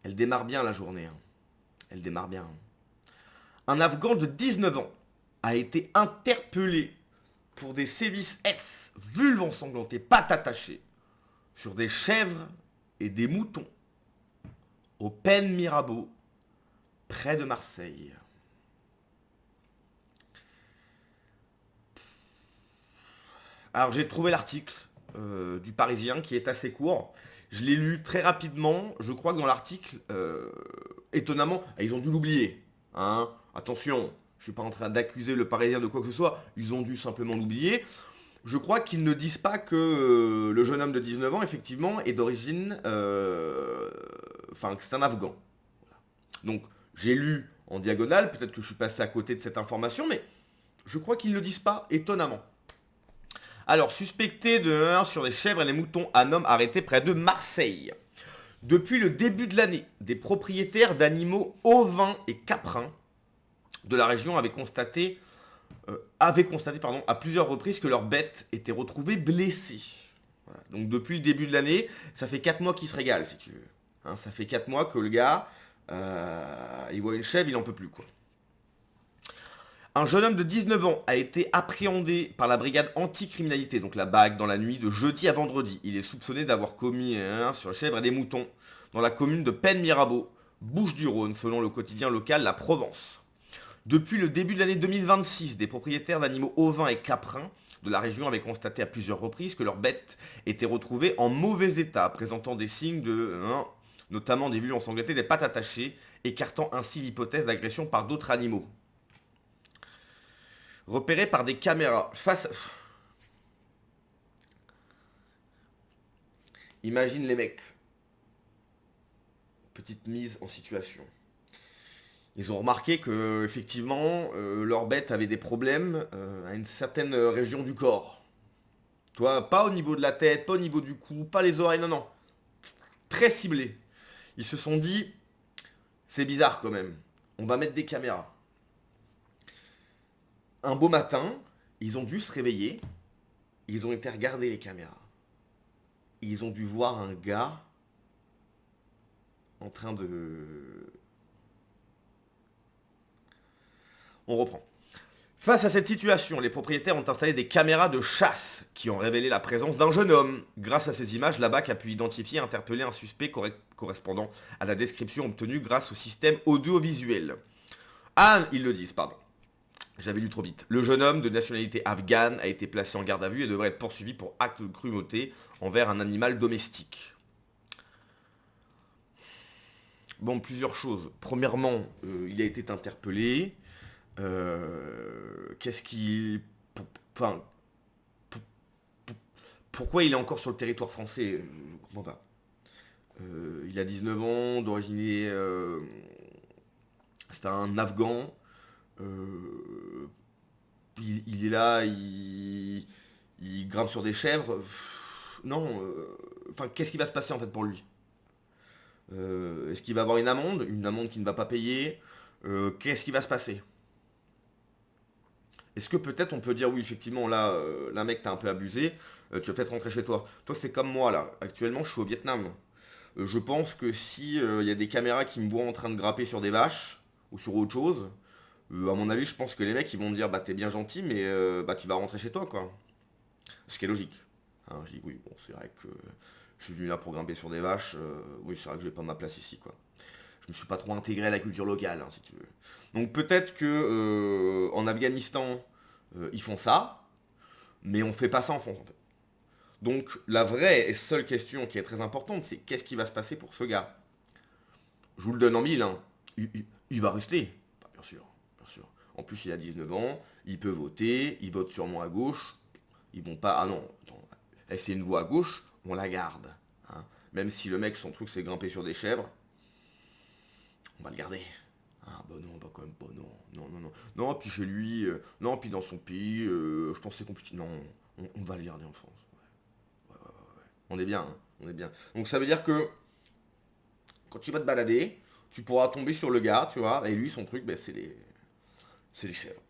Elle démarre bien la journée. Hein. Elle démarre bien. Un Afghan de 19 ans a été interpellé pour des sévices S, vulve ensanglantée, pattes attachées, sur des chèvres et des moutons, au Pen Mirabeau, près de Marseille. Alors j'ai trouvé l'article du Parisien qui est assez court. Je l'ai lu très rapidement. Je crois que dans l'article, étonnamment, ils ont dû l'oublier. Hein. Attention, je suis pas en train d'accuser le Parisien de quoi que ce soit. Ils ont dû simplement l'oublier. Je crois qu'ils ne disent pas que le jeune homme de 19 ans, effectivement, est d'origine... Enfin, que c'est un Afghan. Donc, j'ai lu en diagonale, peut-être que je suis passé à côté de cette information, mais je crois qu'ils ne le disent pas, étonnamment. Alors, suspecté de 1 sur les chèvres et les moutons, un homme arrêté près de Marseille. Depuis le début de l'année, des propriétaires d'animaux ovins et caprins de la région avaient constaté à plusieurs reprises que leurs bêtes étaient retrouvées blessées. Voilà. Donc depuis le début de l'année, ça fait 4 mois qu'il se régale, si tu veux. Hein, ça fait 4 mois que le gars, il voit une chèvre, il en peut plus, quoi. Un jeune homme de 19 ans a été appréhendé par la brigade anticriminalité, donc la BAC, dans la nuit de jeudi à vendredi. Il est soupçonné d'avoir commis sur les chèvres et les moutons dans la commune de Pen Mirabeau, Bouches-du-Rhône, selon le quotidien local La Provence. Depuis le début de l'année 2026, des propriétaires d'animaux ovins et caprins de la région avaient constaté à plusieurs reprises que leurs bêtes étaient retrouvées en mauvais état, présentant des signes notamment des vulves ensanglantées, des pattes attachées, écartant ainsi l'hypothèse d'agression par d'autres animaux. Repérés par des caméras. Imagine les mecs. Petite mise en situation. Ils ont remarqué que effectivement leurs bêtes avaient des problèmes à une certaine région du corps. Toi, pas au niveau de la tête, pas au niveau du cou, pas les oreilles, non, non. Très ciblé. Ils se sont dit, c'est bizarre quand même. On va mettre des caméras. Un beau matin, ils ont dû se réveiller. Ils ont été regarder les caméras. Ils ont dû voir un gars en train de... On reprend. Face à cette situation, les propriétaires ont installé des caméras de chasse qui ont révélé la présence d'un jeune homme. Grâce à ces images, la BAC a pu identifier et interpeller un suspect correspondant à la description obtenue grâce au système audiovisuel. Ah, ils le disent, pardon. J'avais lu trop vite. Le jeune homme de nationalité afghane a été placé en garde à vue et devrait être poursuivi pour acte de cruauté envers un animal domestique. Bon, plusieurs choses. Premièrement, il a été interpellé. Qu'est-ce qui... Enfin, pourquoi il est encore sur le territoire français? Je comprends pas. Il a 19 ans, d'origine... c'est un Afghan. Il est là, il grimpe sur des chèvres. Non, enfin, qu'est-ce qui va se passer en fait pour lui? Est-ce qu'il va avoir une amende? Une amende qui ne va pas payer? Qu'est-ce qui va se passer? Est-ce que peut-être on peut dire oui effectivement là mec t'as un peu abusé, tu vas peut-être rentrer chez toi. Toi c'est comme moi là, actuellement je suis au Vietnam. Je pense que si il y a des caméras qui me voient en train de grapper sur des vaches ou sur autre chose, à mon avis je pense que les mecs ils vont me dire bah t'es bien gentil mais bah tu vas rentrer chez toi quoi. Ce qui est logique. Hein, je dis oui bon c'est vrai que je suis venu là pour grimper sur des vaches, oui c'est vrai que je vais pas ma place ici quoi. Je me suis pas trop intégré à la culture locale, hein, si tu veux. Donc peut-être que en Afghanistan, ils font ça, mais on fait pas ça en France en fait. Donc la vraie et seule question qui est très importante, c'est qu'est-ce qui va se passer pour ce gars? Je vous le donne en mille, hein. Il va rester. Bah, bien sûr, bien sûr. En plus, il a 19 ans, il peut voter, il vote sûrement à gauche. Ils vont pas. Ah non, attends. Eh, c'est une voix à gauche, on la garde. Hein. Même si le mec, son truc, c'est grimper sur des chèvres, on va le garder. Ah bah non, bah quand même pas, non, non, non, non. Non, puis chez lui, non, puis dans son pays, je pense que c'est compliqué. Non, on va le garder en France. Ouais, ouais, ouais, ouais. On est bien, hein, on est bien. Donc ça veut dire que quand tu vas te balader, tu pourras tomber sur le gars, tu vois, et lui, son truc, ben, c'est les chèvres.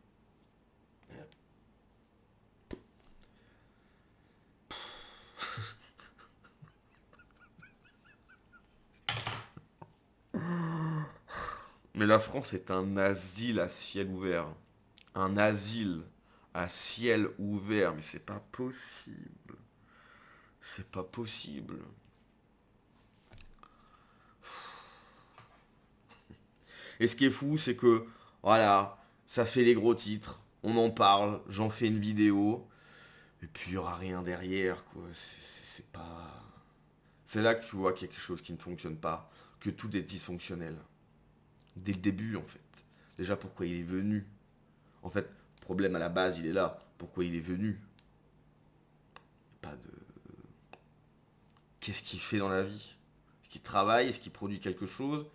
Mais la France est un asile à ciel ouvert. Un asile à ciel ouvert. Mais c'est pas possible. C'est pas possible. Et ce qui est fou, c'est que, voilà, ça fait des gros titres. On en parle, j'en fais une vidéo. Et puis il n'y aura rien derrière, quoi. C'est pas... C'est là que tu vois qu'il y a quelque chose qui ne fonctionne pas. Que tout est dysfonctionnel. Dès le début, en fait. Déjà, pourquoi il est venu? En fait, le problème à la base, il est là. Pourquoi il est venu? Pas de... Qu'est-ce qu'il fait dans la vie? Est-ce qu'il travaille? Est-ce qu'il produit quelque chose?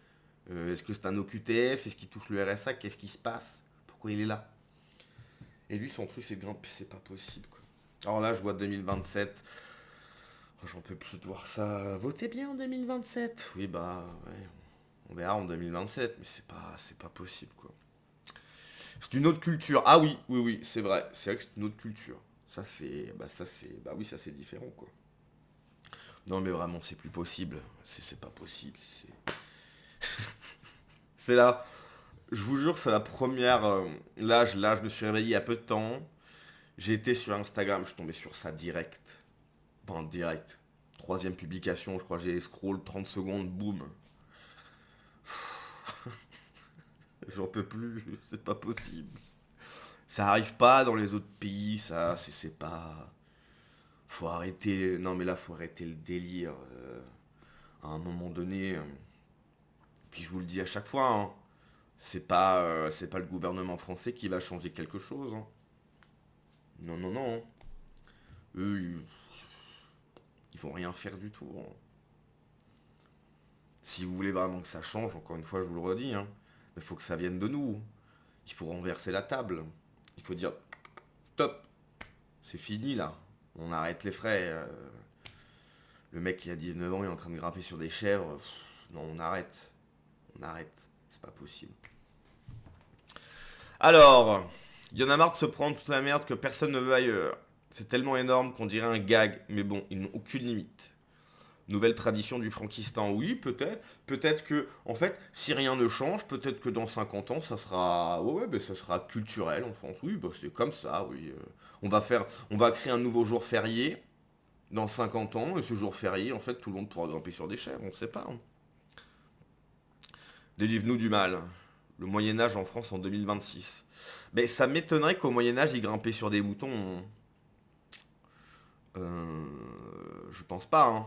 Est-ce que c'est un OQTF? Est-ce qu'il touche le RSA? Qu'est-ce qui se passe? Pourquoi il est là? Et lui, son truc, c'est de grimper. C'est pas possible, quoi. Alors là, je vois 2027. Oh, j'en peux plus de voir ça. Votez bien en 2027. Oui, bah, ouais. On verra en 2027, mais c'est pas possible, quoi. C'est une autre culture. Ah oui, oui, oui, c'est vrai. C'est vrai que c'est une autre culture. Bah oui, ça c'est différent, quoi. Non, mais vraiment, c'est plus possible. C'est pas possible. C'est là. Je vous jure, c'est la première. Là, je me suis réveillé il y a peu de temps. J'ai été sur Instagram, je suis tombé sur ça direct. Enfin, direct. Troisième publication, je crois, j'ai scroll 30 secondes, boum. J'en peux plus, c'est pas possible. Ça arrive pas dans les autres pays, ça, c'est pas... Faut arrêter, non mais là, faut arrêter le délire. À un moment donné, puis je vous le dis à chaque fois, hein, c'est pas le gouvernement français qui va changer quelque chose, hein. Non, non, non. Eux, ils vont rien faire du tout, hein. Si vous voulez vraiment que ça change, encore une fois, je vous le redis, hein, il faut que ça vienne de nous. Il faut renverser la table. Il faut dire, stop, c'est fini là. On arrête les frais. Le mec qui a 19 ans, il est en train de grimper sur des chèvres. Non, on arrête. On arrête. C'est pas possible. Alors, il y en a marre de se prendre toute la merde que personne ne veut ailleurs. C'est tellement énorme qu'on dirait un gag, mais bon, ils n'ont aucune limite. Nouvelle tradition du Frankistan, oui, peut-être. Peut-être que, en fait, si rien ne change, peut-être que dans 50 ans, ça sera... Ouais, ben, ça sera culturel en France. Oui, bah, c'est comme ça, oui. On va créer un nouveau jour férié dans 50 ans, et ce jour férié, en fait, tout le monde pourra grimper sur des chèvres, on ne sait pas, hein. Délivre-nous du mal. Le Moyen-Âge en France en 2026. Mais ça m'étonnerait qu'au Moyen-Âge, ils grimpaient sur des moutons. Je pense pas, hein.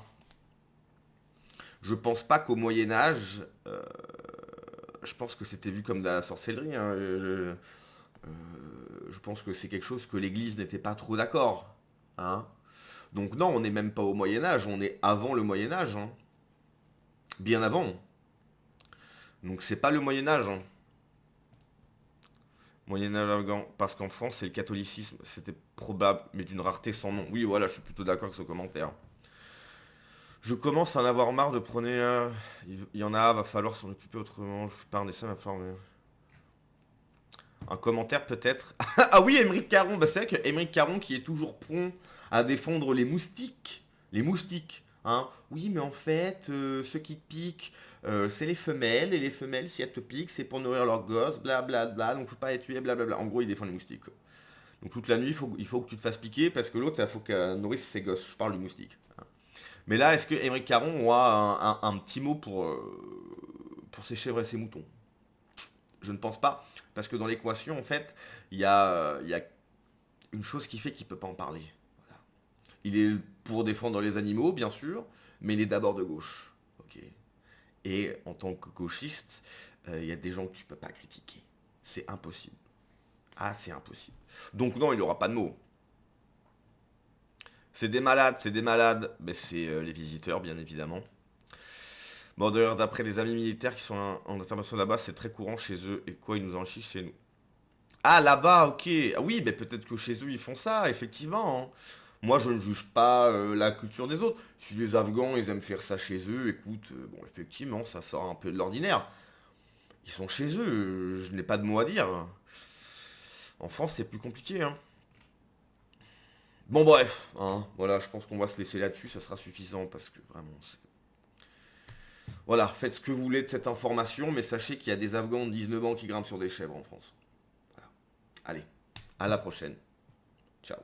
Je pense pas qu'au Moyen-Âge, je pense que c'était vu comme de la sorcellerie, hein. Je pense que c'est quelque chose que l'Église n'était pas trop d'accord, hein. Donc non, on n'est même pas au Moyen-Âge, on est avant le Moyen-Âge, hein. Bien avant. Donc c'est pas le Moyen-Âge, hein. Moyen-Âge afghan, parce qu'en France, c'est le catholicisme, c'était probable, mais d'une rareté sans nom. Oui, voilà, je suis plutôt d'accord avec ce commentaire. Je commence à en avoir marre de prôner... il y en a, va falloir s'en occuper autrement. Je fais pas un dessin, va falloir... Un commentaire peut-être. Ah oui, Émeric Caron, bah c'est vrai que Émeric Caron qui est toujours prompt à défendre les moustiques. Les moustiques, hein. Oui, mais en fait, ceux qui te piquent, c'est les femelles, et les femelles, si elles te piquent, c'est pour nourrir leurs gosses, blablabla, donc faut pas les tuer, blablabla. En gros, il défend les moustiques, quoi. Donc toute la nuit, il faut que tu te fasses piquer, parce que l'autre, il faut qu'elle nourrisse ses gosses. Je parle du moustique, hein. Mais là, est-ce que Émeric Caron aura un petit mot pour ses chèvres et ses moutons? Je ne pense pas, parce que dans l'équation, en fait, il y a une chose qui fait qu'il ne peut pas en parler. Voilà. Il est pour défendre les animaux, bien sûr, mais il est d'abord de gauche. Ok. Et en tant que gauchiste, il y a des gens que tu ne peux pas critiquer. C'est impossible. Ah, c'est impossible. Donc non, il n'aura pas de mots. C'est des malades, c'est des malades. Mais c'est les visiteurs, bien évidemment. Bon, d'ailleurs, d'après des amis militaires qui sont en intervention là-bas, c'est très courant chez eux. Et quoi, ils nous en chient chez nous. Ah, là-bas, ok. Ah oui, mais peut-être que chez eux, ils font ça, effectivement, hein. Moi, je ne juge pas la culture des autres. Si les Afghans, ils aiment faire ça chez eux, écoute, bon, effectivement, ça sort un peu de l'ordinaire. Ils sont chez eux, je n'ai pas de mots à dire. En France, c'est plus compliqué, hein. Bon, bref, hein, voilà, je pense qu'on va se laisser là-dessus, ça sera suffisant, parce que vraiment, Voilà, faites ce que vous voulez de cette information, mais sachez qu'il y a des Afghans de 19 ans qui grimpent sur des chèvres en France. Voilà. Allez, à la prochaine. Ciao.